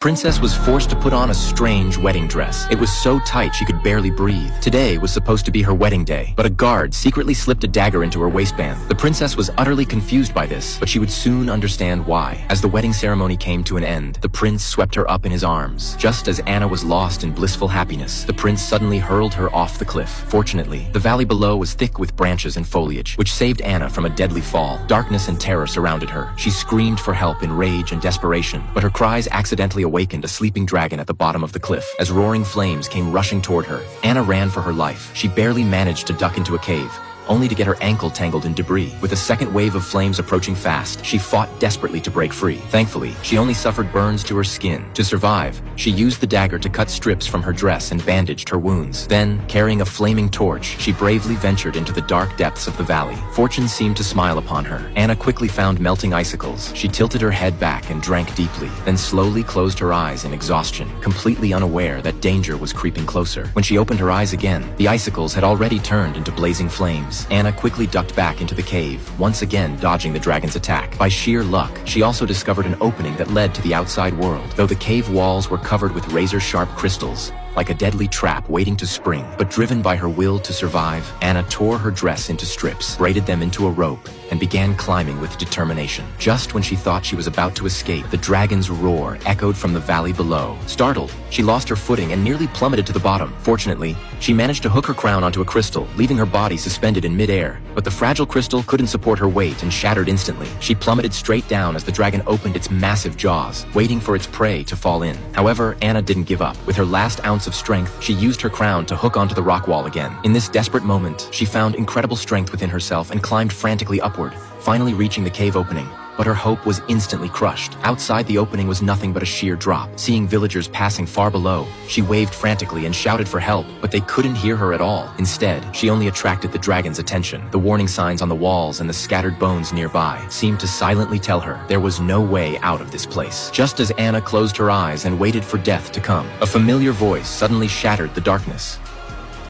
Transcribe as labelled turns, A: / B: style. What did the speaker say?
A: Princess was forced to put on a strange wedding dress. It was so tight she could barely breathe. Today was supposed to be her wedding day, but a guard secretly slipped a dagger into her waistband. The princess was utterly confused by this, but she would soon understand why. As the wedding ceremony came to an end, the prince swept her up in his arms. Just as Anna was lost in blissful happiness, the prince suddenly hurled her off the cliff. Fortunately, the valley below was thick with branches and foliage, which saved Anna from a deadly fall. Darkness and terror surrounded her. She screamed for help in rage and desperation, but her cries accidentally awakened a sleeping dragon at the bottom of the cliff. As roaring flames came rushing toward her, Anna ran for her life. She barely managed to duck into a cave, only to get her ankle tangled in debris. With a second wave of flames approaching fast, she fought desperately to break free. Thankfully, she only suffered burns to her skin. To survive, she used the dagger to cut strips from her dress and bandaged her wounds. Then, carrying a flaming torch, she bravely ventured into the dark depths of the valley. Fortune seemed to smile upon her. Anna quickly found melting icicles. She tilted her head back and drank deeply, then slowly closed her eyes in exhaustion, completely unaware that danger was creeping closer. When she opened her eyes again, the icicles had already turned into blazing flames. Anna quickly ducked back into the cave, once again dodging the dragon's attack. By sheer luck, she also discovered an opening that led to the outside world, though the cave walls were covered with razor-sharp crystals, like a deadly trap waiting to spring. But driven by her will to survive, Anna tore her dress into strips, braided them into a rope, and began climbing with determination. Just when she thought she was about to escape, the dragon's roar echoed from the valley below. Startled, she lost her footing and nearly plummeted to the bottom. Fortunately, she managed to hook her crown onto a crystal, leaving her body suspended in midair. But the fragile crystal couldn't support her weight and shattered instantly. She plummeted straight down as the dragon opened its massive jaws, waiting for its prey to fall in. However, Anna didn't give up. With her last ounce of strength, she used her crown to hook onto the rock wall again. In this desperate moment, she found incredible strength within herself and climbed frantically upward, finally reaching the cave opening. But her hope was instantly crushed. Outside the opening was nothing but a sheer drop. Seeing villagers passing far below, she waved frantically and shouted for help, but they couldn't hear her at all. Instead, she only attracted the dragon's attention. The warning signs on the walls and the scattered bones nearby seemed to silently tell her there was no way out of this place. Just as Anna closed her eyes and waited for death to come, a familiar voice suddenly shattered the darkness.